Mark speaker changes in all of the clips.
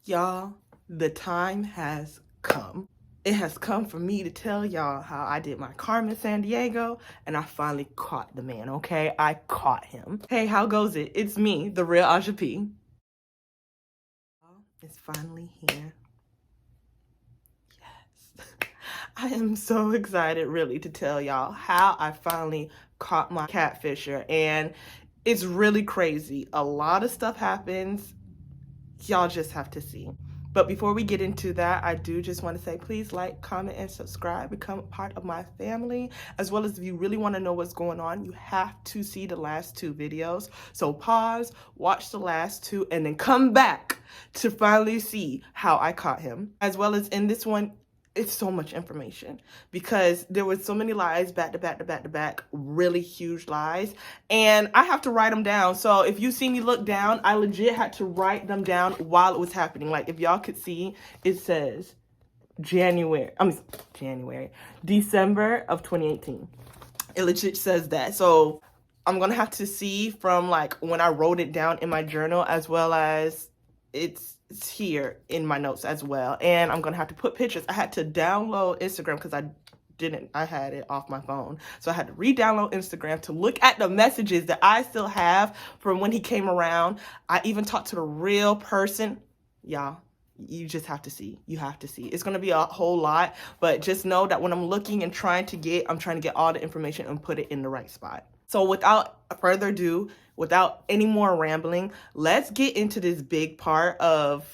Speaker 1: Y'all, the time has come. It has come for me to tell y'all how I did my Carmen San Diego and I finally caught the man, okay? I caught him. Hey, how goes it? It's me, the real Aja P. It's finally here. Yes. I am so excited really to tell y'all how I finally caught my catfisher, and it's really crazy. A lot of stuff happens. Y'all just have to see. But before we get into that, I do just want to say, please like, comment, and subscribe. Become a part of my family. As well as if you really want to know what's going on, you have to see the last two videos. So pause, watch the last two, and then come back to finally see how I caught him. As well as in this one, it's so much information because there was so many lies back to back to back to back, really huge lies, and I have to write them down. So if you see me look down, I legit had to write them down while it was happening. Like if y'all could see, it says December of 2018. It legit says that. So I'm gonna have to see from like when I wrote it down in my journal, as well as it's here in my notes as well. And I'm gonna have to put pictures. I had to download Instagram because I had it off my phone. So I had to re-download Instagram to look at the messages that I still have from when he came around. I even talked to the real person. Y'all, you just have to see. You have to see. It's gonna be a whole lot, but just know that when I'm looking and I'm trying to get all the information and put it in the right spot. So without further ado, without any more rambling, let's get into this big part of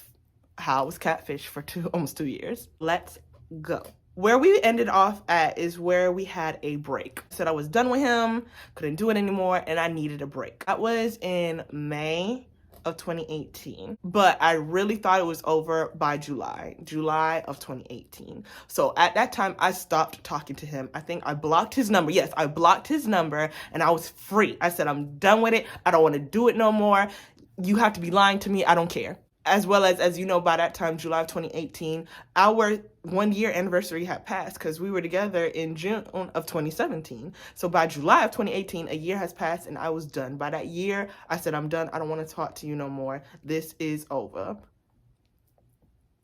Speaker 1: how I was catfished for almost 2 years. Let's go. Where we ended off at is where we had a break. I said I was done with him, couldn't do it anymore, and I needed a break. That was in May of 2018, but I really thought it was over by July of 2018. So at that time, I stopped talking to him. I think I blocked his number. Yes, I blocked his number and I was free. I said, I'm done with it. I don't want to do it no more. You have to be lying to me. I don't care. As well as you know, by that time, July of 2018, our 1-year anniversary had passed because we were together in June of 2017. So by July of 2018, a year has passed and I was done. By that year, I said, I'm done. I don't want to talk to you no more. This is over.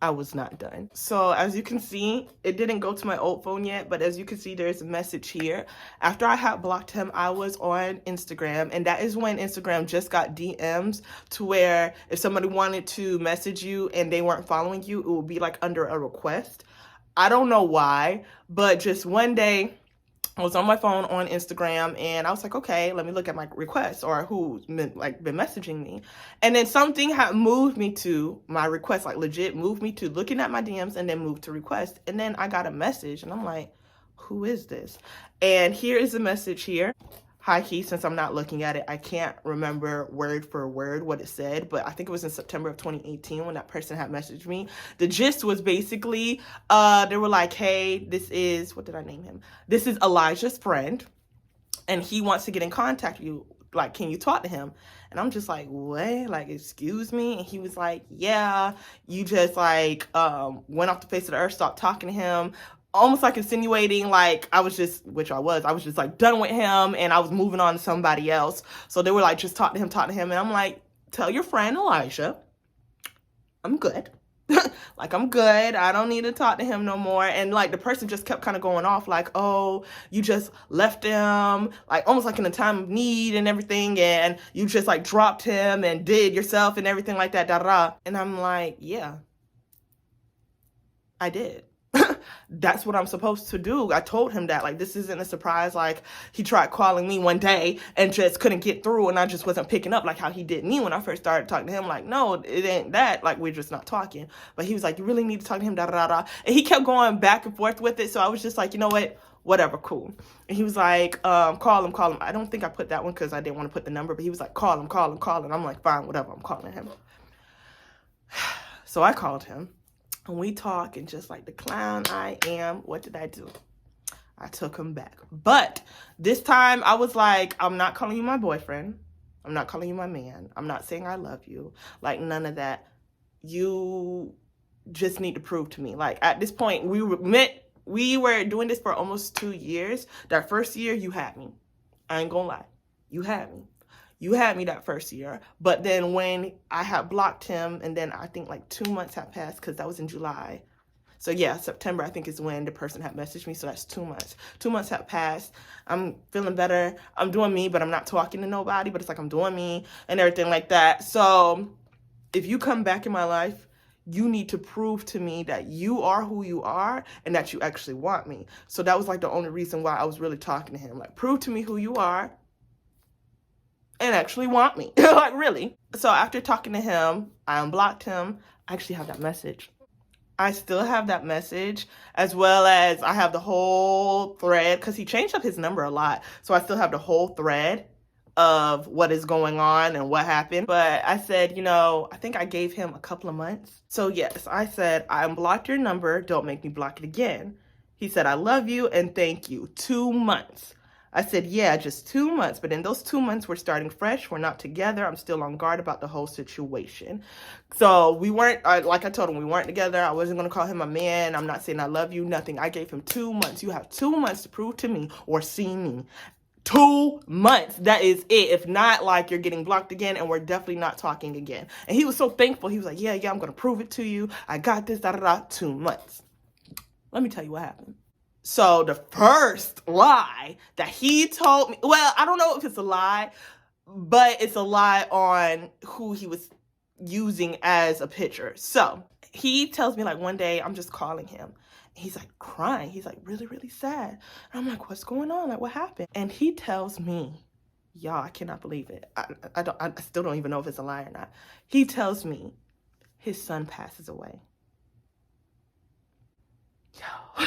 Speaker 1: I was not done. So as you can see, it didn't go to my old phone yet, but as you can see, there's a message here. After I had blocked him, I was on Instagram, and that is when Instagram just got DMs, to where if somebody wanted to message you and they weren't following you, it would be like under a request. I don't know why, but just one day, I was on my phone on Instagram and I was like, okay, let me look at my requests or who's been messaging me. And then something had moved me to my request, like legit moved me to looking at my DMs and then moved to request. And then I got a message and I'm like, who is this? And here is the message here. High key, since I'm not looking at it, I can't remember word for word what it said, but I think it was in September of 2018 when that person had messaged me. The gist was basically, they were like, hey, this is, what did I name him? This is Elijah's friend, and he wants to get in contact with you. Like, can you talk to him? And I'm just like, what? Like, excuse me? And he was like, yeah, you just like went off the face of the earth, stopped talking to him. Almost like insinuating like I was just like done with him and I was moving on to somebody else. So they were like, just talk to him. And I'm like, tell your friend Elijah, I'm good. Like, I'm good. I don't need to talk to him no more. And like the person just kept kind of going off like, oh, you just left him, like almost like in a time of need and everything. And you just like dropped him and did yourself and everything like that. Da, da, da. And I'm like, yeah, I did. That's what I'm supposed to do. I told him that, like, this isn't a surprise. Like, he tried calling me one day and just couldn't get through, and I just wasn't picking up like how he did me when I first started talking to him. Like, no, it ain't that. Like, we're just not talking. But he was like, you really need to talk to him, da da da. And he kept going back and forth with it. So I was just like, you know what? Whatever, cool. And he was like, call him. I don't think I put that one because I didn't want to put the number, but he was like, call him. And I'm like, fine, whatever, I'm calling him. So I called him. And we talk, and just like the clown I am, what did I do? I took him back. But this time I was like, I'm not calling you my boyfriend. I'm not calling you my man. I'm not saying I love you. Like, none of that. You just need to prove to me. Like, at this point, we were doing this for almost 2 years. That first year, you had me. I ain't gonna lie. You had me. You had me that first year. But then when I had blocked him, and then I think like 2 months had passed, because that was in July. So yeah, September, I think, is when the person had messaged me. So that's 2 months. 2 months have passed. I'm feeling better. I'm doing me, but I'm not talking to nobody. But it's like I'm doing me and everything like that. So if you come back in my life, you need to prove to me that you are who you are and that you actually want me. So that was like the only reason why I was really talking to him. Like, prove to me who you are and actually want me. Like, really. So after talking to him, I unblocked him. I actually have that message. I still have that message, as well as I have the whole thread, because he changed up his number a lot. So I still have the whole thread of what is going on and what happened. But I said, I think I gave him a couple of months. So yes, I said, I unblocked your number. Don't make me block it again. He said, I love you and thank you. 2 months. I said, yeah, just 2 months. But in those 2 months, we're starting fresh. We're not together. I'm still on guard about the whole situation. So we weren't, like I told him, we weren't together. I wasn't going to call him a man. I'm not saying I love you, nothing. I gave him 2 months. You have 2 months to prove to me or see me. 2 months. That is it. If not, like, you're getting blocked again, and we're definitely not talking again. And he was so thankful. He was like, yeah, I'm going to prove it to you. I got this, 2 months. Let me tell you what happened. So the first lie that he told me, well, I don't know if it's a lie, but it's a lie on who he was using as a picture. So he tells me, like, one day I'm just calling him. He's like crying. He's like really, really sad. And I'm like, what's going on? Like, what happened? And he tells me, y'all, I cannot believe it. I still don't even know if it's a lie or not. He tells me his son passes away. Yo.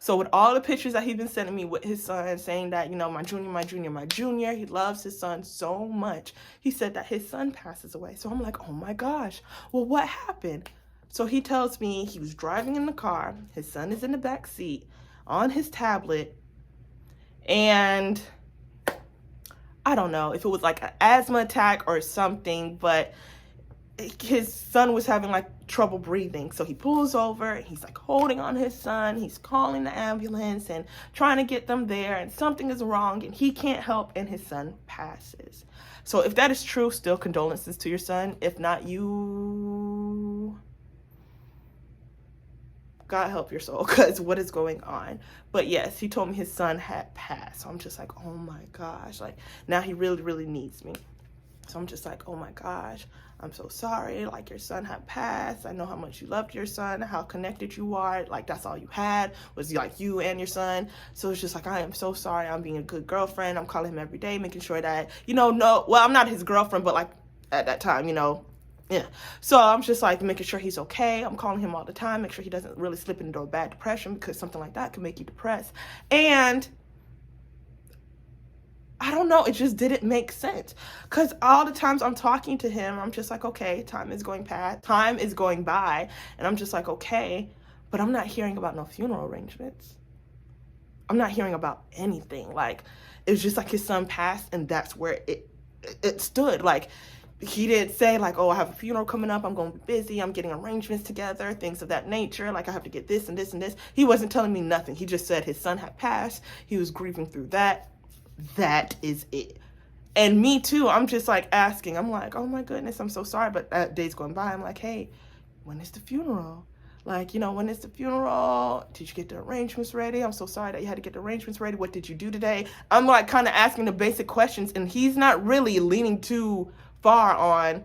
Speaker 1: So with all the pictures that he's been sending me with his son, saying that, my junior, he loves his son so much. He said that his son passes away. So I'm like, oh my gosh, well, what happened? So he tells me he was driving in the car. His son is in the back seat on his tablet. And I don't know if it was like an asthma attack or something, but his son was having like trouble breathing. So he pulls over, he's like holding on his son, he's calling the ambulance and trying to get them there, and something is wrong and he can't help, and his son passes. So if that is true, still condolences to your son. If not, God help your soul, because what is going on? But yes, he told me his son had passed. So I'm just like, oh my gosh, like now he really, really needs me. So I'm just like, oh my gosh, I'm so sorry. Like, your son had passed. I know how much you loved your son, how connected you are. Like, that's all you had was like you and your son. So it's just like, I am so sorry. I'm being a good girlfriend. I'm calling him every day, making sure that, well, I'm not his girlfriend, but like at that time, yeah. So I'm just like making sure he's okay. I'm calling him all the time, make sure he doesn't really slip into a bad depression, because something like that can make you depressed. And I don't know, it just didn't make sense, because all the times I'm talking to him, I'm just like, okay, time is going by, and I'm just like, okay, but I'm not hearing about no funeral arrangements. I'm not hearing about anything. Like, it's just like his son passed, and that's where it stood. Like, he didn't say like, oh, I have a funeral coming up, I'm going to be busy, I'm getting arrangements together, things of that nature, like I have to get this and this and this. He wasn't telling me nothing. He just said his son had passed, he was grieving through that. That is it. And me too, I'm just like asking, I'm like, oh my goodness, I'm so sorry. But days going by, I'm like, hey, when is the funeral? Like, when is the funeral? Did you get the arrangements ready? I'm so sorry that you had to get the arrangements ready. What did you do today? I'm like kind of asking the basic questions, and he's not really leaning too far on,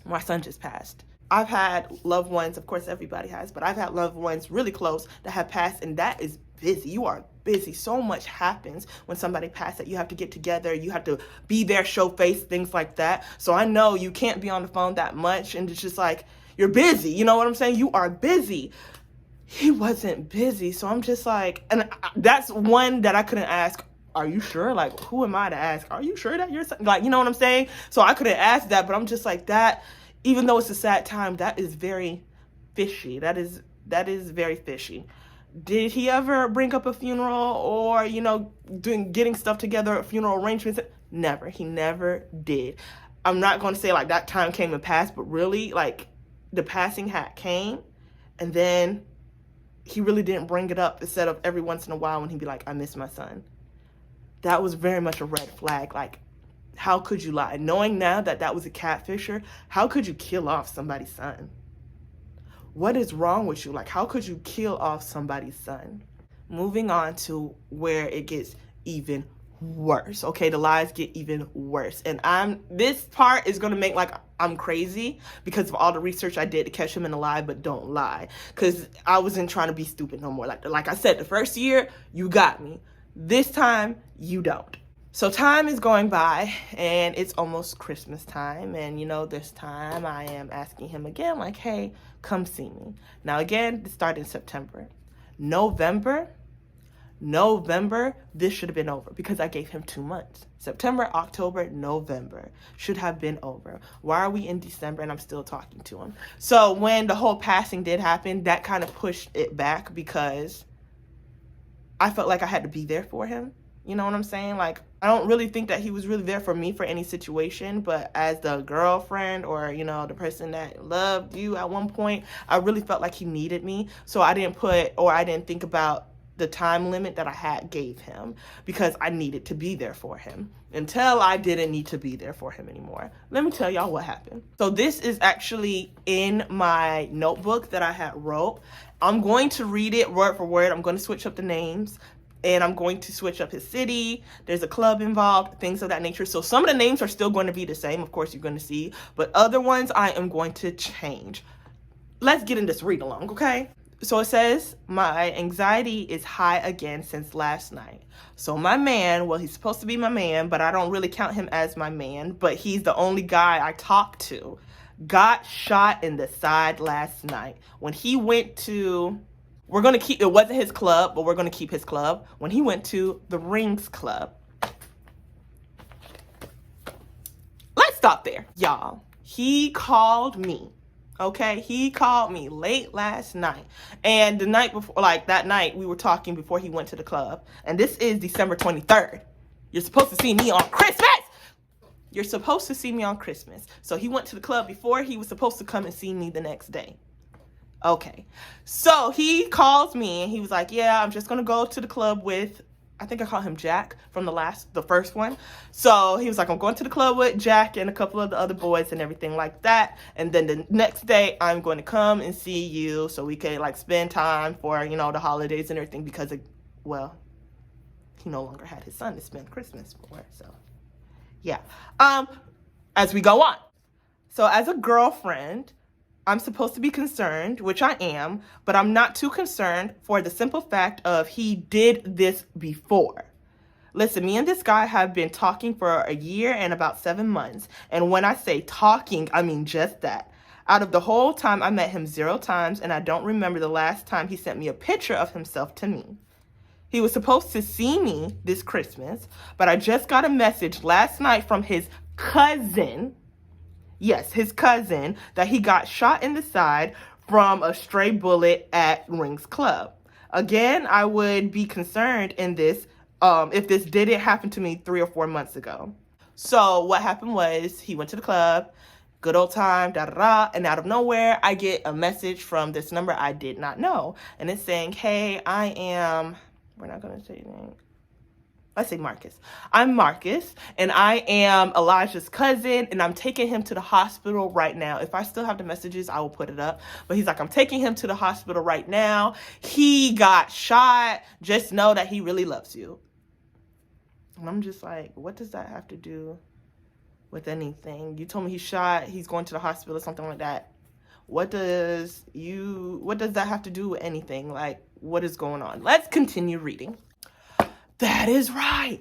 Speaker 1: my son just passed. I've had loved ones, of course everybody has, but I've had loved ones really close that have passed, and that is busy. You are busy. So much happens when somebody passes that you have to get together, you have to be there, show face, things like that. So I know you can't be on the phone that much, and it's just like, you're busy. You know what I'm saying? You are busy. He wasn't busy. So I'm just like, and that's one that I couldn't ask, are you sure? Like, who am I to ask? Are you sure that you're, like, you know what I'm saying? So I couldn't ask that, but I'm just like, that, even though it's a sad time, that is very fishy. That is very fishy. Did he ever bring up a funeral or, getting stuff together, funeral arrangements? Never. He never did. I'm not going to say like that time came and passed, but really like the passing came, and then he really didn't bring it up, instead of every once in a while when he'd be like, I miss my son. That was very much a red flag. Like, How could you lie? Knowing now that that was a catfisher, how could you kill off somebody's son? What is wrong with you? Like, how could you kill off somebody's son? Moving on to where it gets even worse. Okay, the lies get even worse. And this part is gonna make like I'm crazy because of all the research I did to catch him in a lie, but don't lie. Because I wasn't trying to be stupid no more. Like I said, the first year, you got me. This time, you don't. So time is going by and it's almost Christmas time. And you know, this time I am asking him again, like, hey, come see me. Now again, this started in September. November, this should have been over because I gave him 2 months. September, October, November should have been over. Why are we in December and I'm still talking to him? So when the whole passing did happen, that kind of pushed it back because I felt like I had to be there for him. You know what I'm saying? Like, I don't really think that he was really there for me for any situation, but as the girlfriend or, you know, the person that loved you at one point, I really felt like he needed me. So I didn't think about the time limit that I gave him because I needed to be there for him until I didn't need to be there for him anymore. Let me tell y'all what happened. So this is actually in my notebook that I had wrote. I'm going to read it word for word. I'm going to switch up the names. And I'm going to switch up his city. There's a club involved, things of that nature. So some of the names are still going to be the same. Of course, you're going to see. But other ones I am going to change. Let's get in this read along, okay? So it says, my anxiety is high again since last night. So my man, well, he's supposed to be my man, but I don't really count him as my man. But he's the only guy I talk to. Got shot in the side last night. When he went to... it wasn't his club, but we're going to keep his club. When he went to the Rings Club. Let's stop there, y'all. He called me, okay? He called me late last night. And the night before, like that night, we were talking before he went to the club. And this is December 23rd. You're supposed to see me on Christmas. You're supposed to see me on Christmas. So he went to the club before he was supposed to come and see me the next day. Okay, so he calls me and he was like, yeah, I'm just going to go to the club with, I think I call him Jack from the first one. So he was like, I'm going to the club with Jack and a couple of the other boys and everything like that. And then the next day I'm going to come and see you so we can like spend time for, you know, the holidays and everything because, well, he no longer had his son to spend Christmas for. So yeah, as we go on. So as a girlfriend, I'm supposed to be concerned, which I am, but I'm not too concerned for the simple fact of he did this before. Listen, me and this guy have been talking for a year and about 7 months. And when I say talking, I mean just that. Out of the whole time, I met him 0 times, and I don't remember the last time he sent me a picture of himself to me. He was supposed to see me this Christmas, but I just got a message last night from his cousin. Yes, his cousin, that he got shot in the side from a stray bullet at Rings Club. Again, I would be concerned in this if this didn't happen to me 3 or 4 months ago. So what happened was he went to the club, good old time, and out of nowhere, I get a message from this number I did not know. And it's saying, hey, we're not going to say anything. Let's say Marcus. I'm Marcus, and I am Elijah's cousin, and I'm taking him to the hospital right now. If I still have the messages, I will put it up. But he's like, I'm taking him to the hospital right now. He got shot. Just know that he really loves you. And I'm just like, what does that have to do with anything? You told me he's shot, he's going to the hospital or something like that. What does that have to do with anything? Like, what is going on? Let's continue reading. That is right.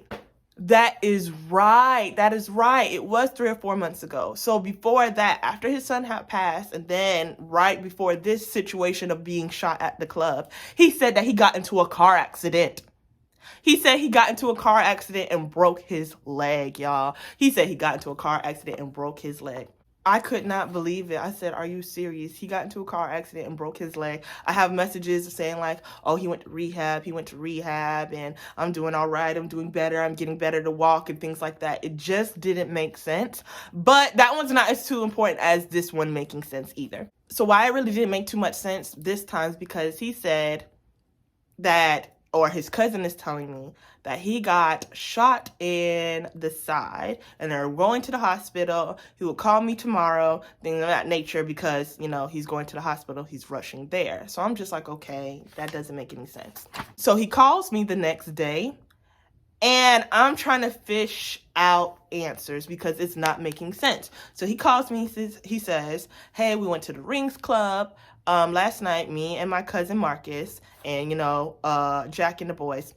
Speaker 1: That is right. That is right. It was 3 or 4 months ago. So before that, after his son had passed, and then right before this situation of being shot at the club, he said that he got into a car accident. He said he got into a car accident and broke his leg, y'all. He said he got into a car accident and broke his leg. I could not believe it. I said, are you serious? He got into a car accident and broke his leg. I have messages saying like, oh, he went to rehab, and I'm doing all right. I'm doing better. I'm getting better to walk and things like that. It just didn't make sense. But that one's not as too important as this one making sense either. So why it really didn't make too much sense this time is because he said that, or his cousin is telling me that he got shot in the side and they're going to the hospital. He will call me tomorrow, things of that nature, because, you know, he's going to the hospital. He's rushing there. So I'm just like, okay, that doesn't make any sense. So he calls me the next day and I'm trying to fish out answers because it's not making sense. So he calls me, he says, hey, we went to the Rings Club last night, me and my cousin Marcus, and, you know, Jack and the boys,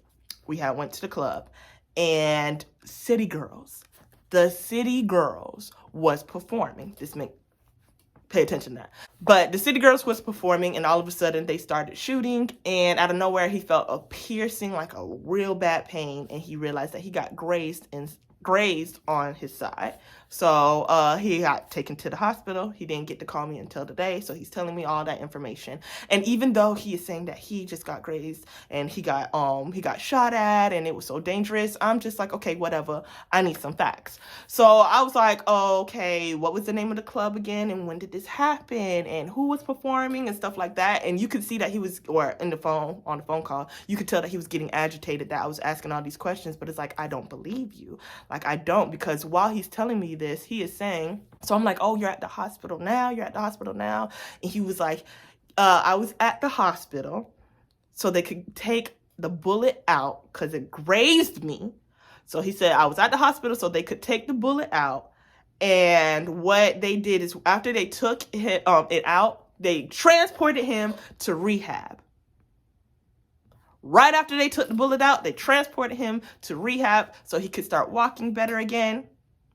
Speaker 1: we went to the club. And the City Girls was performing. Pay attention to that. But the City Girls was performing, and all of a sudden they started shooting, and out of nowhere he felt a piercing, like a real bad pain, and he realized that he got grazed on his side. So he got taken to the hospital. He didn't get to call me until today, so he's telling me all that information. And even though he is saying that he just got grazed and he got shot at and it was so dangerous, I'm just like, okay, whatever. I need some facts. So I was like, oh, okay, what was the name of the club again, and when did this happen, and who was performing and stuff like that. And you could see that he was, or on the phone call, you could tell that he was getting agitated that I was asking all these questions. But it's like, I don't believe you. Like, I don't, because while he's telling me this, he is saying, so I'm like, oh, you're at the hospital now? You're at the hospital now? And he was like, I was at the hospital so they could take the bullet out because it grazed me. So he said, I was at the hospital so they could take the bullet out. And what they did is after they took it out, they transported him to rehab. Right after they took the bullet out, they transported him to rehab so he could start walking better again.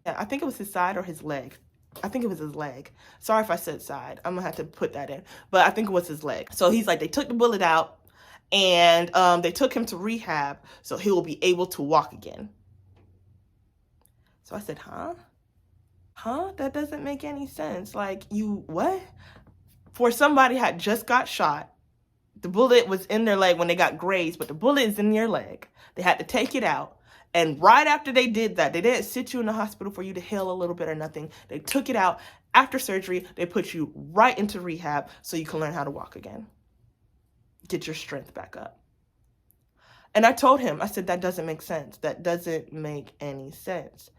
Speaker 1: Yeah, I think it was his side or his leg. I think it was his leg. Sorry if I said side. I'm going to have to put that in. But I think it was his leg. So he's like, they took the bullet out and they took him to rehab so he will be able to walk again. So I said, huh? That doesn't make any sense. Like, you, what? For somebody had just got shot. The bullet was in their leg when they got grazed, but the bullet is in your leg. They had to take it out. And right after they did that, they didn't sit you in the hospital for you to heal a little bit or nothing. They took it out. After surgery, they put you right into rehab so you can learn how to walk again. Get your strength back up. And I told him, I said, that doesn't make sense. That doesn't make any sense.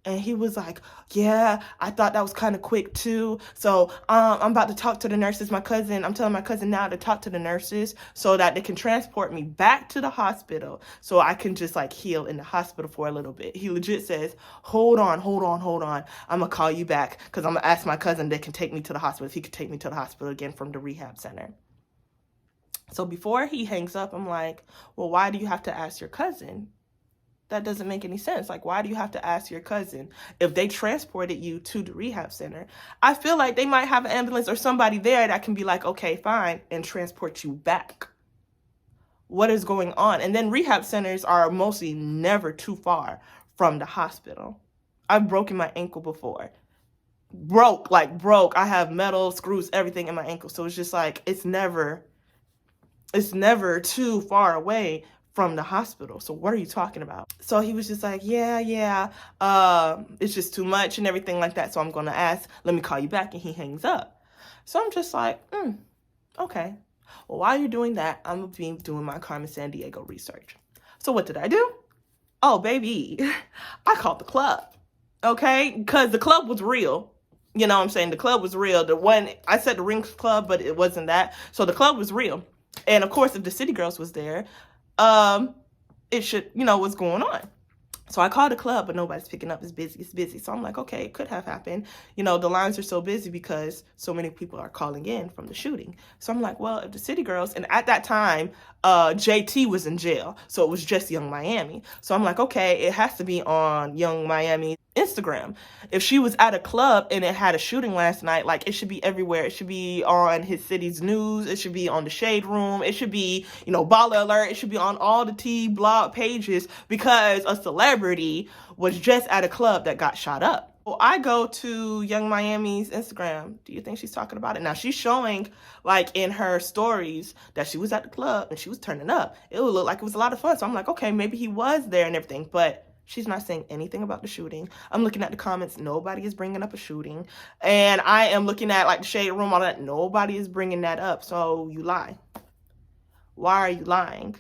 Speaker 1: And he was like, yeah, I thought that was kind of quick too. So I'm about to talk to the nurses. I'm telling my cousin now to talk to the nurses so that they can transport me back to the hospital so I can just like heal in the hospital for a little bit. He legit says, hold on. I'm going to call you back because I'm going to ask my cousin that can take me to the hospital if he could take me to the hospital again from the rehab center. So before he hangs up, I'm like, well, why do you have to ask your cousin? That doesn't make any sense. Like, why do you have to ask your cousin if they transported you to the rehab center? I feel like they might have an ambulance or somebody there that can be like, okay, fine, and transport you back. What is going on? And then rehab centers are mostly never too far from the hospital. I've broken my ankle before. Broke. I have metal, screws, everything in my ankle. So it's just like, it's never too far away from the hospital. So what are you talking about? So he was just like, yeah, it's just too much and everything like that. So I'm going to ask, let me call you back. And he hangs up. So I'm just like, okay. Well, while you're doing that, I'm going to be doing my Carmen Sandiego research. So what did I do? Oh, baby, I called the club. Okay. Because the club was real. You know what I'm saying? The club was real. The one, I said the Rings Club, but it wasn't that. So the club was real. And of course, if the City Girls was there, it should, what's going on. So I called the club, but nobody's picking up. It's busy. So I'm like, okay, it could have happened. The lines are so busy because so many people are calling in from the shooting. So I'm like, well, if the City Girls, and at that time, JT was in jail. So it was just Young Miami. So I'm like, okay, it has to be on Young Miami Instagram. If she was at a club and it had a shooting last night, like, it should be everywhere. It should be on his city's news. It should be on the Shade Room. It should be, Baller Alert. It should be on all the T blog pages because a celebrity was just at a club that got shot up. Well, I go to Young Miami's Instagram. Do you think she's talking about it? Now, she's showing, like, in her stories that she was at the club and she was turning up. It would look like it was a lot of fun. So I'm like, okay, maybe he was there and everything. But she's not saying anything about the shooting. I'm looking at the comments. Nobody is bringing up a shooting. And I am looking at, like, the Shade Room, all that. Nobody is bringing that up. So you lie. Why are you lying?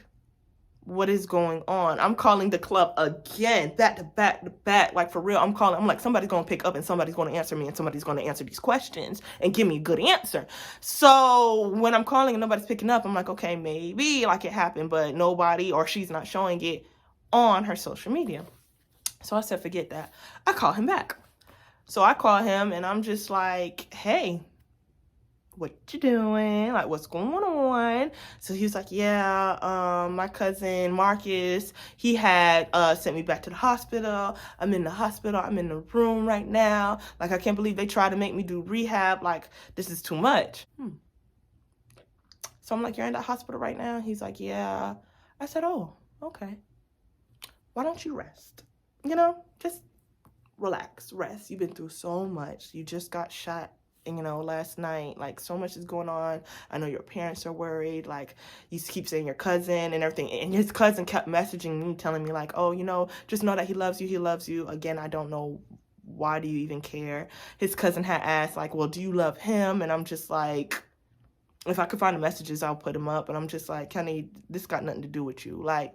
Speaker 1: what is going on? I'm calling the club again, back to back to back, like for real. I'm like, somebody's gonna pick up and somebody's gonna answer me and somebody's gonna answer these questions and give me a good answer. So when I'm calling and nobody's picking up, I'm like, okay, maybe like it happened, but nobody, or she's not showing it on her social media. So I said, forget that. I call him back. So I call him and I'm just like, hey, what you doing? Like, what's going on? So he was like, yeah, my cousin Marcus, he had sent me back to the hospital. I'm in the hospital. I'm in the room right now. Like, I can't believe they tried to make me do rehab. Like, this is too much. So I'm like, you're in the hospital right now? He's like, yeah. I said, oh, okay. Why don't you rest? You know, just relax, rest. You've been through so much. You just got shot, you know, last night. Like, so much is going on. I know your parents are worried. Like, you keep saying your cousin and everything. And his cousin kept messaging me, telling me like, oh, you know, just know that he loves you. He loves you. Again, I don't know. Why do you even care? His cousin had asked like, well, do you love him? And I'm just like, if I could find the messages, I'll put them up. And I'm just like, Kenny, this got nothing to do with you. Like,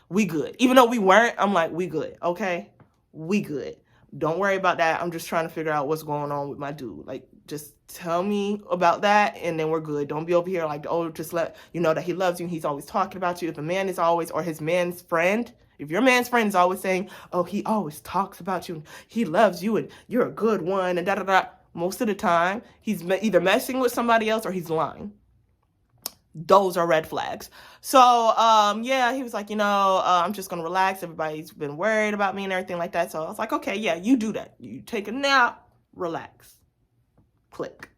Speaker 1: we good. Even though we weren't, I'm like, we good. Okay, we good. Don't worry about that. I'm just trying to figure out what's going on with my dude. Like, just tell me about that and then we're good. Don't be over here like, oh, just let you know that he loves you. He's always talking about you. If a man is always, or his man's friend, if your man's friend is always saying, oh, he always talks about you, and he loves you and you're a good one and da-da-da, most of the time, he's either messing with somebody else or he's lying. Those are red flags. So, yeah, he was like, you know, I'm just going to relax. Everybody's been worried about me and everything like that. So I was like, okay, yeah, you do that. You take a nap, relax, click.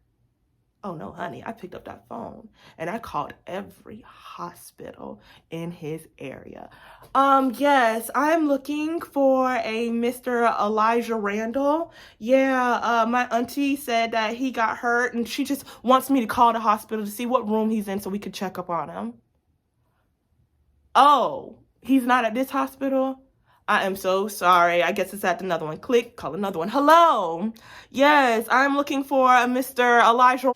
Speaker 1: Oh, no, honey, I picked up that phone and I called every hospital in his area. Yes, I'm looking for a Mr. Elijah Randall. Yeah, my auntie said that he got hurt and she just wants me to call the hospital to see what room he's in so we could check up on him. Oh, he's not at this hospital? I am so sorry. I guess it's at another one. Click, call another one. Hello. Yes, I'm looking for a Mr. Elijah.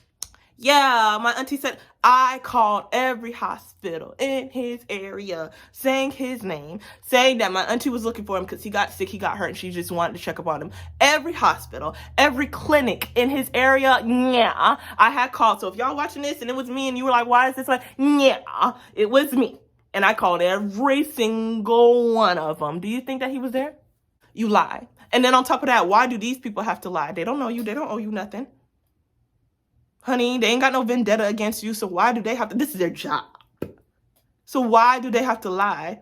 Speaker 1: Yeah, my auntie said I called every hospital in his area, saying his name, saying that my auntie was looking for him because he got sick, he got hurt, and she just wanted to check up on him. Every hospital, every clinic in his area, yeah, I had called. So if y'all watching this and it was me and you were like, why is this like, yeah, it was me. And I called every single one of them. Do you think that he was there? You lie. And then on top of that, why do these people have to lie? They don't know you. They don't owe you nothing. Honey, they ain't got no vendetta against you, so why do they have to? This is their job. So why do they have to lie?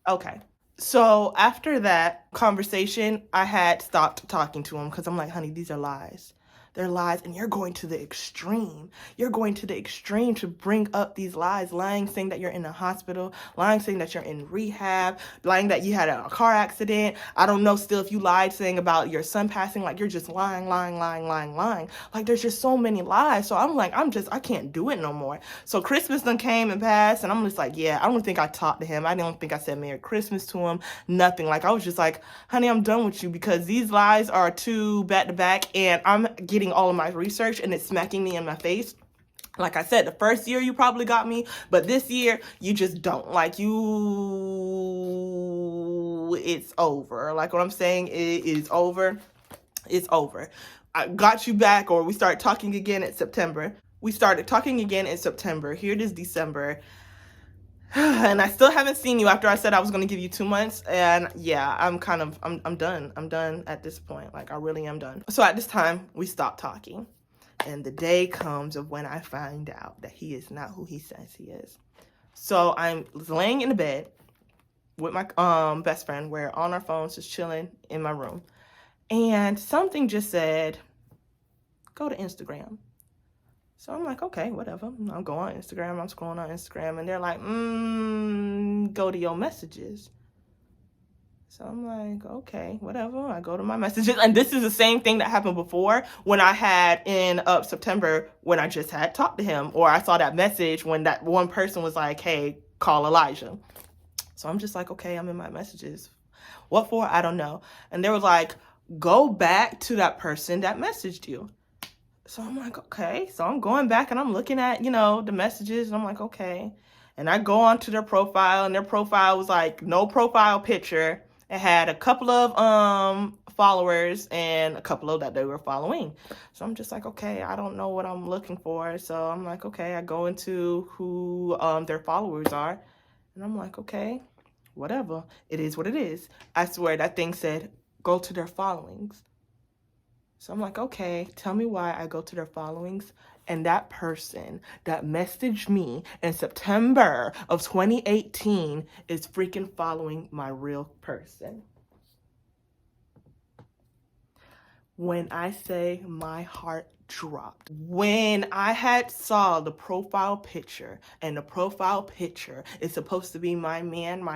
Speaker 1: Okay. So after that conversation, I had stopped talking to him because I'm like, honey, these are lies. They're lies, and you're going to the extreme. You're going to the extreme to bring up these lies, lying, saying that you're in a hospital, lying, saying that you're in rehab, lying that you had a car accident. I don't know still if you lied saying about your son passing. Like, you're just lying. Like, there's just so many lies. So I'm like, I can't do it no more. So Christmas done came and passed, and I'm just like, yeah, I don't think I talked to him. I don't think I said Merry Christmas to him. Nothing. Like, I was just like, honey, I'm done with you because these lies are too back to back, and I'm getting all of my research and it's smacking me in my face. Like I said, the first year you probably got me, but this year you just don't. Like, it's over. Like, what I'm saying, it is over. It's over. I got you back, or we started talking again in September. Here it is December. And I still haven't seen you after I said I was going to give you 2 months. And yeah, I'm done. I'm done at this point. Like, I really am done. So at this time, we stopped talking. And the day comes of when I find out that he is not who he says he is. So I'm laying in the bed with my best friend. We're on our phones, just chilling in my room. And something just said, go to Instagram. So I'm like, okay, whatever. I'll go on Instagram. I'm scrolling on Instagram. And they're like, go to your messages. So I'm like, okay, whatever. I go to my messages. And this is the same thing that happened before when I had in September when I just had talked to him. Or I saw that message when that one person was like, hey, call Elijah. So I'm just like, okay, I'm in my messages. What for? I don't know. And they were like, go back to that person that messaged you. So I'm like, okay. So I'm going back and I'm looking at, the messages, and I'm like, okay. And I go onto their profile, and their profile was like no profile picture. It had a couple of followers and a couple of that they were following. So I'm just like, okay, I don't know what I'm looking for. So I'm like, okay, I go into who their followers are, and I'm like, okay, whatever. It is what it is. I swear that thing said, go to their followings. So I'm like, okay, tell me why I go to their followings. And that person that messaged me in September of 2018 is freaking following my real person. When I say my heart dropped, when I had saw the profile picture, and the profile picture is supposed to be my man,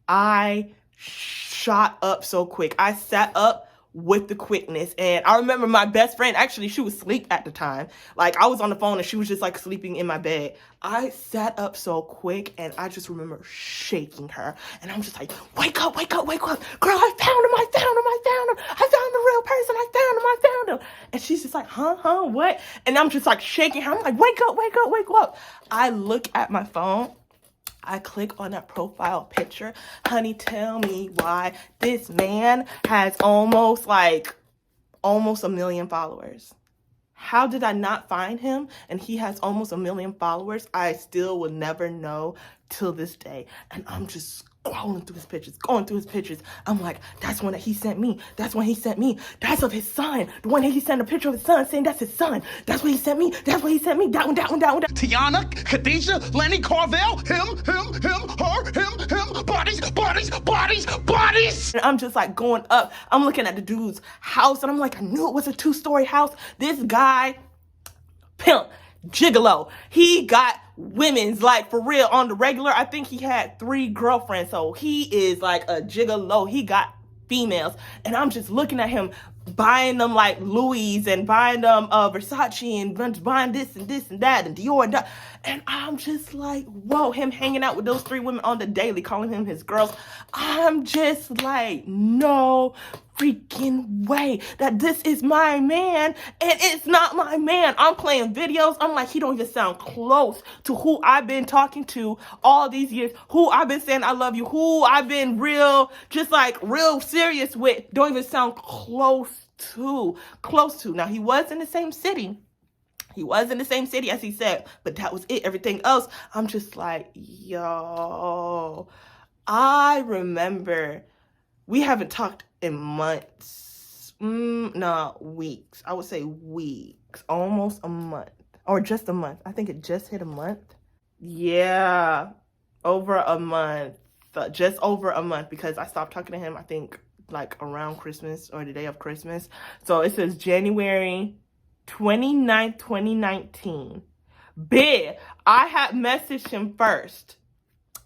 Speaker 1: I shot up so quick. I sat up with the quickness, and I remember my best friend, actually, she was asleep at the time. Like, I was on the phone and she was just like sleeping in my bed. I sat up so quick, and I just remember shaking her, and I'm just like, wake up, wake up, wake up. Girl, I found him, I found him, I found him. I found the real person, I found him, I found him. And she's just like, huh, what? And I'm just like shaking her. I'm like, wake up, wake up, wake up. I look at my phone. I click on that profile picture. Honey, tell me why this man has almost a million followers. How did I not find him? And he has almost 1 million followers. I still will never know till this day. And I'm just scrolling through his pictures, going through his pictures. I'm like, that's one that he sent me. That's one he sent me. That's of his son. The one that he sent a picture of his son saying that's his son. That's what he sent me. That's what he sent me. That one.
Speaker 2: Tiana, Khadijah, Lenny, Carvel, him, her, him, bodies.
Speaker 1: And I'm just like going up. I'm looking at the dude's house, and I'm like, I knew it was a 2-story house. This guy, pimp, gigolo. He got women's, like, for real, on the regular. I think he had 3 girlfriends, so he is like a gigolo. He got females, and I'm just looking at him buying them like Louis, and buying them Versace, and buying this and this and that and Dior and that. And I'm just like, whoa, him hanging out with those 3 women on the daily, calling him his girls. I'm just like, no freaking way that this is my man, and it's not my man. I'm playing videos. I'm like, he don't even sound close to who I've been talking to all these years, who I've been saying I love you, who I've been real serious with. Don't even sound close to. Now, he was in the same city. He was in the same city as he said, but that was it. Everything else, I'm just like, yo. I remember we haven't talked in months. Weeks. I would say weeks. Almost a month. Or just a month. I think it just hit a month. Yeah. Over a month. Just over a month, because I stopped talking to him, I think, like around Christmas or the day of Christmas. So it says January 29th, 2019. I had messaged him first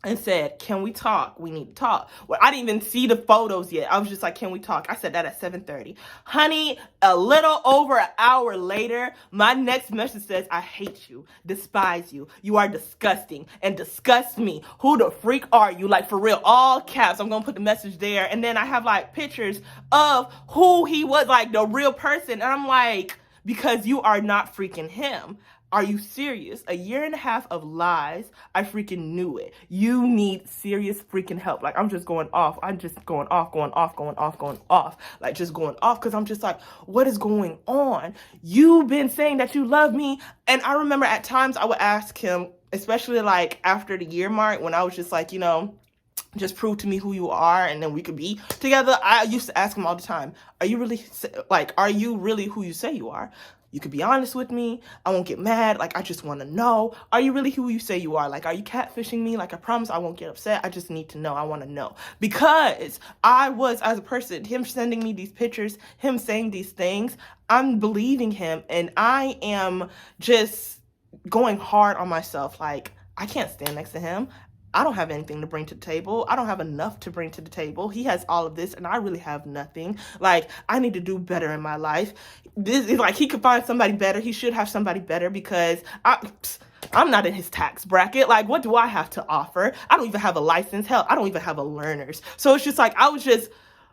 Speaker 1: and said, can we talk? We need to talk. Well, I didn't even see the photos yet. I was just like, can we talk? I said that at 7:30. Honey, a little over an hour later, my next message says, I hate you, despise you. You are disgusting and disgust me. Who the freak are you? Like, for real, all caps. I'm going to put the message there. And then I have like pictures of who he was, like the real person. And I'm like, because you are not freaking him. Are you serious? 1.5 years of lies. I freaking knew it. You need serious freaking help. Like, I'm just going off. I'm just going off. Like, just going off, because I'm just like, what is going on? You've been saying that you love me. And I remember at times I would ask him, especially like after the year mark, when I was just like, just prove to me who you are, and then we could be together. I used to ask him all the time, are you really who you say you are? You could be honest with me. I won't get mad. Like, I just want to know, are you really who you say you are? Like, are you catfishing me? Like, I promise I won't get upset. I just need to know. I want to know. Because I was, as a person, him sending me these pictures, him saying these things, I'm believing him, and I am just going hard on myself. Like, I can't stand next to him. I don't have anything to bring to the table. I don't have enough to bring to the table. He has all of this, and I really have nothing. Like, I need to do better in my life. This is like, he could find somebody better. He should have somebody better, because I'm not in his tax bracket. Like, what do I have to offer? I don't even have a license. Hell, I don't even have a learner's. So it's just like, I was just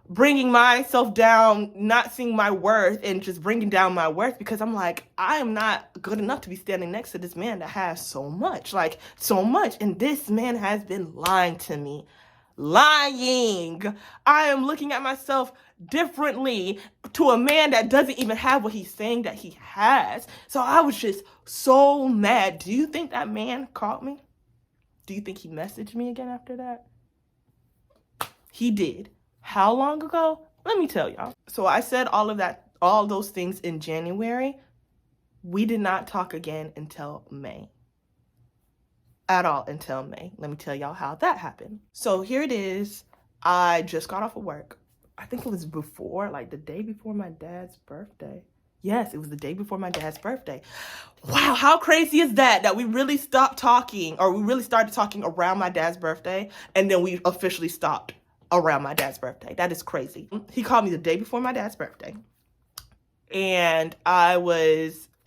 Speaker 1: bringing myself down, not seeing my worth, and just bringing down my worth, because I'm like, I am not good enough to be standing next to this man that has so much, like so much. And this man has been lying to me. Lying. I am looking at myself differently to a man that doesn't even have what he's saying that he has. So I was just so mad. Do you think that man called me? Do you think he messaged me again after that? He did. How long ago? Let me tell y'all. So I said all those things in January. We did not talk again until May. At all until May. Let me tell y'all how that happened. So here it is. I just got off of work. I think it was before, like the day before my dad's birthday. Yes, it was the day before my dad's birthday. Wow, how crazy is that? That we really stopped talking, or we really started talking around my dad's birthday, and then we officially stopped around my dad's birthday. That is crazy. He called me the day before my dad's birthday. And I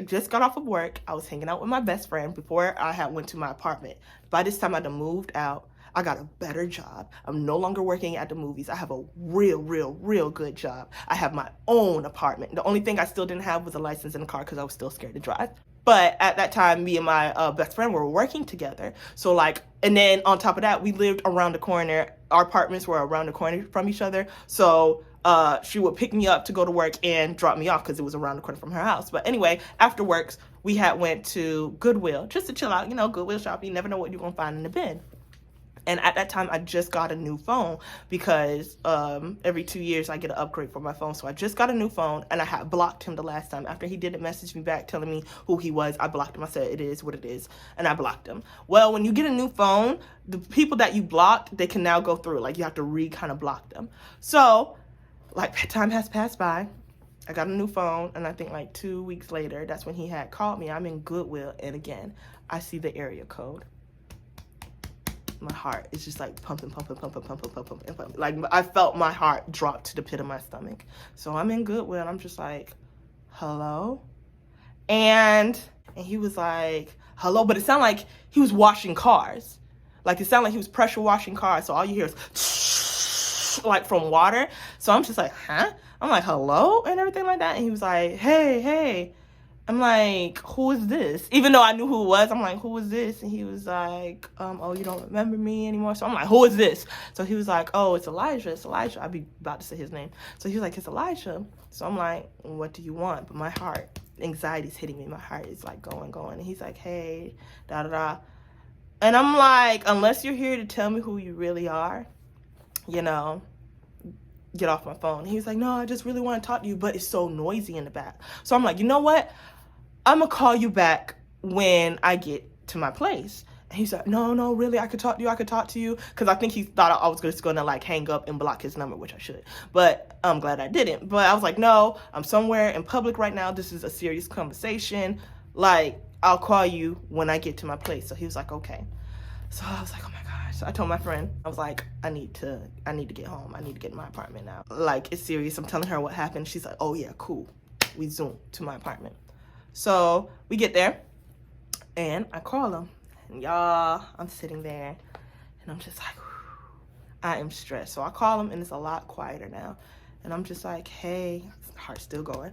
Speaker 1: just got off of work. I was hanging out with my best friend before I had went to my apartment. By this time, I'd moved out. I got a better job. I'm no longer working at the movies. I have a real good job. I have my own apartment. The only thing I still didn't have was a license and a car because I was still scared to drive. But at that time, me and my best friend were working together. So like, and then on top of that, we lived around the corner. Our apartments were around the corner from each other. So she would pick me up to go to work and drop me off because it was around the corner from her house. But anyway, after works, we had went to Goodwill just to chill out. You know, Goodwill shopping. You never know what you're going to find in the bin. And at that time, I just got a new phone because every 2 years I get an upgrade for my phone. So I just got a new phone, and I had blocked him the last time. After he didn't message me back telling me who he was, I blocked him. I said, it is what it is, and I blocked him. Well, when you get a new phone, the people that you blocked, they can now go through. Like, you have to kind of block them. So, like, time has passed by. I got a new phone, and I think like 2 weeks later, that's when he had called me. I'm in Goodwill, and again, I see the area code. My heart is just like pumping. Like, I felt my heart drop to the pit of my stomach. So I'm in Goodwill, and I'm just like, hello? And he was like, hello? But it sounded like he was washing cars. Like, it sounded like he was pressure washing cars. So all you hear is like from water. So I'm just like, huh? I'm like, hello? And everything like that. And he was like, hey. I'm like, who is this? Even though I knew who it was, I'm like, who is this? And he was like, oh, you don't remember me anymore? So I'm like, who is this? So he was like, oh, it's Elijah. I'd be about to say his name. So he was like, it's Elijah. So I'm like, what do you want? But my heart, anxiety's hitting me. My heart is like going. And he's like, hey, da. And I'm like, unless you're here to tell me who you really are, you know, get off my phone. He was like, no, I just really want to talk to you, but it's so noisy in the back. So I'm like, you know what? I'm going to call you back when I get to my place. And he's like, no, really, I could talk to you. Because I think he thought I was just going to like hang up and block his number, which I should. But I'm glad I didn't. But I was like, no, I'm somewhere in public right now. This is a serious conversation. Like, I'll call you when I get to my place. So he was like, okay. So I was like, oh my gosh. So I told my friend, I was like, I need to get home. I need to get in my apartment now. Like, it's serious. I'm telling her what happened. She's like, oh yeah, cool. We Zoom to my apartment. So we get there, and I call him, and y'all, I'm sitting there, and I'm just like, whew, I am stressed. So I call him, and it's a lot quieter now, and I'm just like, hey, heart's still going,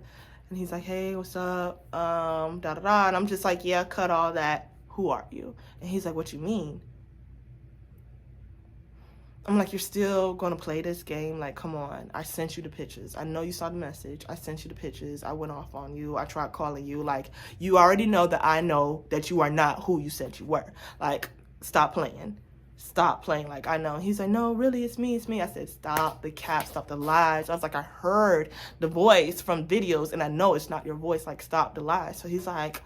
Speaker 1: and he's like, hey, what's up, and I'm just like, yeah, cut all that, who are you? And he's like, what you mean? I'm like, you're still going to play this game? Like, come on. I sent you the pictures. I know you saw the message. I sent you the pictures. I went off on you. I tried calling you. Like, you already know that I know that you are not who you said you were. Like, stop playing. Stop playing. Like, I know. He's like, no, really, it's me. I said, stop the cap, stop the lies. I was like, I heard the voice from videos, and I know it's not your voice. Like, stop the lies. So he's like,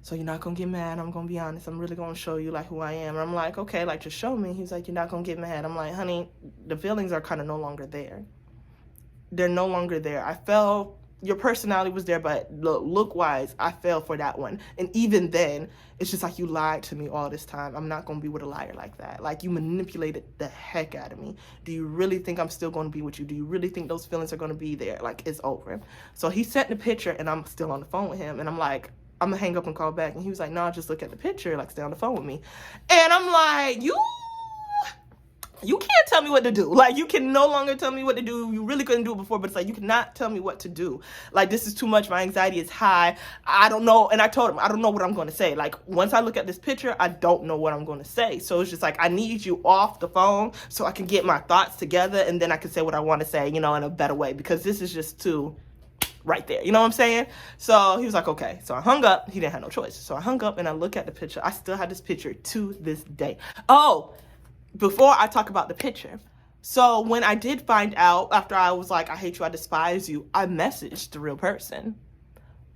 Speaker 1: so you're not going to get mad? I'm going to be honest. I'm really going to show you, like, who I am. And I'm like, okay, like, just show me. He's like, you're not going to get mad. I'm like, honey, the feelings are kind of no longer there. They're no longer there. I fell. Your personality was there, but look-wise, I fell for that one. And even then, it's just like you lied to me all this time. I'm not going to be with a liar like that. Like, you manipulated the heck out of me. Do you really think I'm still going to be with you? Do you really think those feelings are going to be there? Like, it's over. So he sent the picture, and I'm still on the phone with him. And I'm like, I'm gonna hang up and call back. And he was like, no, just look at the picture, like, stay on the phone with me. And I'm like, you You can't tell me what to do. Like, you can no longer tell me what to do. You really couldn't do it before, but it's like, you cannot tell me what to do. Like, this is too much. My anxiety is high. I don't know. And I told him, I don't know what I'm going to say. Like, once I look at this picture, I don't know what I'm going to say. So it's just like, I need you off the phone so I can get my thoughts together, and then I can say what I want to say, you know, in a better way, because this is just too right there. You know what I'm saying? So he was like, okay. So I hung up. He didn't have no choice. So I hung up and I look at the picture. I still have this picture to this day. Oh, before I talk about the picture, so when I did find out, after I was like, I hate you, I despise you, I messaged the real person.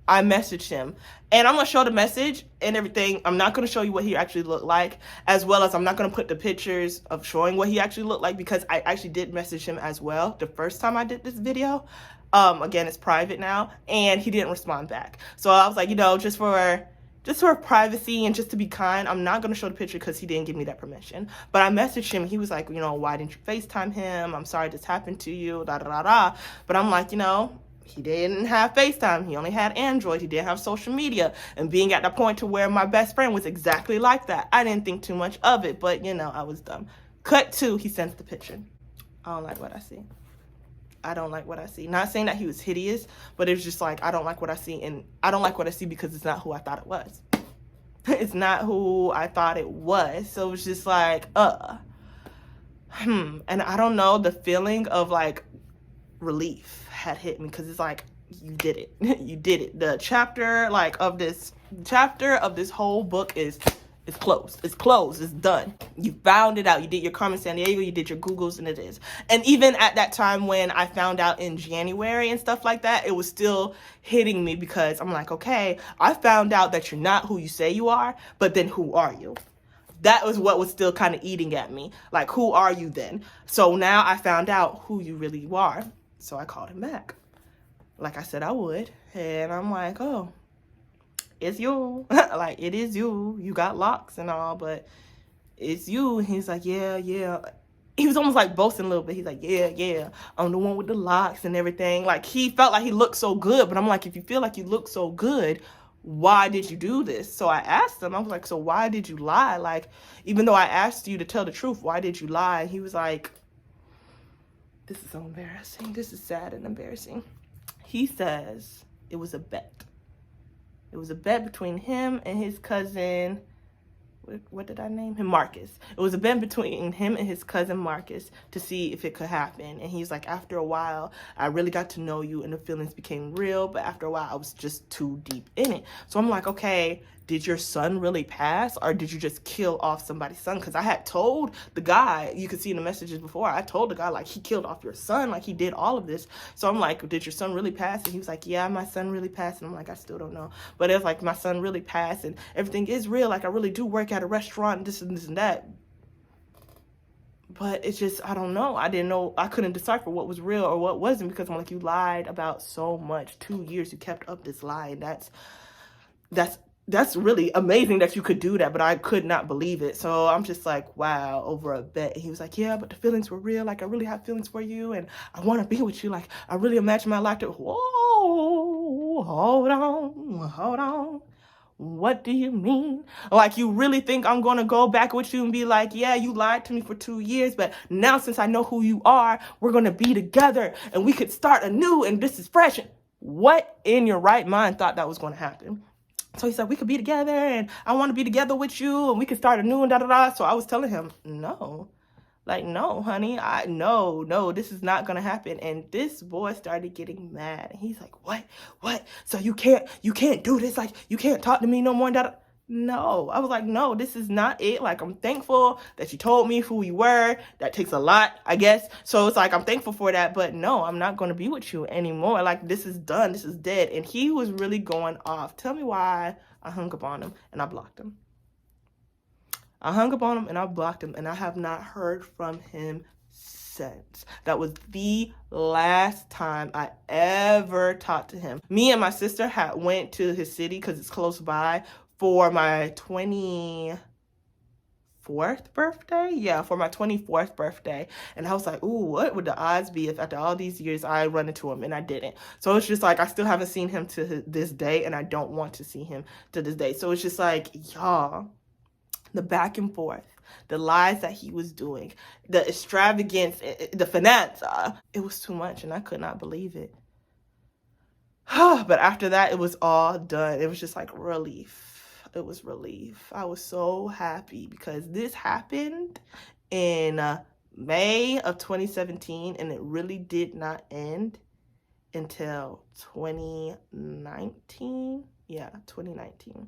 Speaker 1: I messaged him, and I'm going to show the message and everything. I'm not going to show you what he actually looked like, as well as I'm not going to put the pictures of showing what he actually looked like, because I actually did message him as well the first time I did this video. Again, it's private now, and he didn't respond back. So I was like, you know, just for privacy and just to be kind, I'm not going to show the picture because he didn't give me that permission. But I messaged him. He was like, you know, why didn't you FaceTime him? I'm sorry this happened to you, da da da da. But I'm like, you know, he didn't have FaceTime. He only had Android. He didn't have social media. And being at the point to where my best friend was exactly like that, I didn't think too much of it. But, you know, I was dumb. Cut to, he sends the picture. I don't like what I see. I don't like what I see. Not saying that he was hideous, but it was just like, I don't like what I see. And I don't like what I see because it's not who I thought it was. It's not who I thought it was. So it was just like, And I don't know, the feeling of like relief had hit me, because it's like, you did it. You did it. The chapter of this whole book is closed. It's closed. It's done. You found it out. You did your Carmen Sandiego. You did your Googles, and it is. And even at that time when I found out in January and stuff like that, it was still hitting me, because I'm like, okay, I found out that you're not who you say you are, but then who are you? That was what was still kind of eating at me. Like, who are you then? So now I found out who you really are. So I called him back, like I said I would. And I'm like, oh, it's you. Like, it is you. You got locks and all, but it's you. And he's like, yeah. He was almost like boasting a little bit. He's like, yeah, I'm the one with the locks and everything. Like, he felt like he looked so good. But I'm like, if you feel like you look so good, why did you do this? So I asked him, I was like, so why did you lie? Like, even though I asked you to tell the truth, why did you lie? And he was like, this is so embarrassing. This is sad and embarrassing. He says it was a bet. It was a bet between him and his cousin. What did I name him? Marcus. It was a bet between him and his cousin Marcus to see if it could happen. And he's like, after a while, I really got to know you and the feelings became real. But after a while, I was just too deep in it. So I'm like, okay, did your son really pass, or did you just kill off somebody's son? Because I had told the guy, you could see in the messages before, I told the guy, like, he killed off your son, like, he did all of this. So I'm like, did your son really pass? And he was like, yeah, my son really passed. And I'm like, I still don't know. But it's like, my son really passed, and everything is real. Like, I really do work at a restaurant, and this and that. But it's just, I don't know. I didn't know. I couldn't decipher what was real or what wasn't, because I'm like, you lied about so much. 2 years you kept up this lie, and that's really amazing that you could do that, but I could not believe it. So I'm just like, wow, over a bet. And he was like, yeah, but the feelings were real. Like, I really have feelings for you, and I want to be with you. Like, I really imagine my life to, whoa, hold on. What do you mean? Like, you really think I'm going to go back with you and be like, yeah, you lied to me for 2 years, but now since I know who you are, we're going to be together and we could start anew, and this is fresh. What in your right mind thought that was going to happen? So he said, we could be together, and I want to be together with you, and we could start anew, and da-da-da. So I was telling him, no. Like, no, honey, no, this is not going to happen. And this boy started getting mad. And he's like, what? So you can't do this? Like, you can't talk to me no more, and da-da. No. I was like, no, this is not it. Like, I'm thankful that you told me who you were. That takes a lot, I guess. So it's like, I'm thankful for that. But no, I'm not going to be with you anymore. Like, this is done. This is dead. And he was really going off. Tell me why I hung up on him and I blocked him. I hung up on him and I blocked him. And I have not heard from him since. That was the last time I ever talked to him. Me and my sister went to his city because it's close by, for my 24th birthday? Yeah, for my 24th birthday. And I was like, ooh, what would the odds be if after all these years I run into him? And I didn't. So it's just like, I still haven't seen him to this day, and I don't want to see him to this day. So it's just like, y'all, the back and forth. the lies that he was doing, the extravagance, the finance, it was too much, and I could not believe it. But after that, it was all done. It was just like relief. It was relief. I was so happy because this happened in May of 2017, and it really did not end until 2019. Yeah, 2019.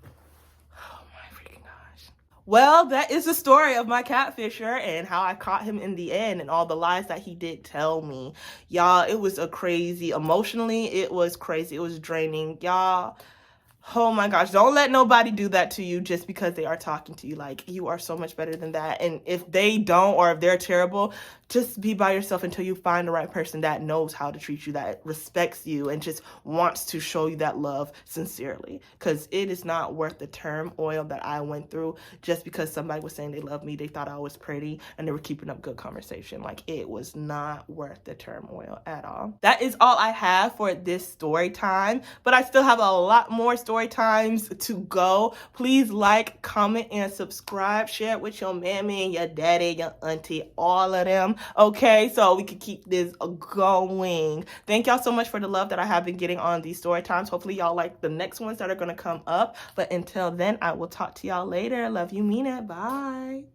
Speaker 1: Oh my freaking gosh. Well, that is the story of my catfisher and how I caught him in the end and all the lies that he did tell me. Y'all, it was a crazy, emotionally, it was crazy. It was draining. Y'all, oh my gosh, don't let nobody do that to you just because they are talking to you. Like, you are so much better than that. And if they don't, or if they're terrible, just be by yourself until you find the right person that knows how to treat you, that respects you, and just wants to show you that love sincerely. Because it is not worth the turmoil that I went through just because somebody was saying they love me, they thought I was pretty, and they were keeping up good conversation. Like, it was not worth the turmoil at all. That is all I have for this story time, but I still have a lot more story times to go. Please like, comment, and subscribe. Share it with your mammy and your daddy, your auntie, all of them. Okay, so we can keep this going. Thank y'all so much for the love that I have been getting on these story times. Hopefully y'all like the next ones that are going to come up. But until then, I will talk to y'all later. Love you, mean it. Bye.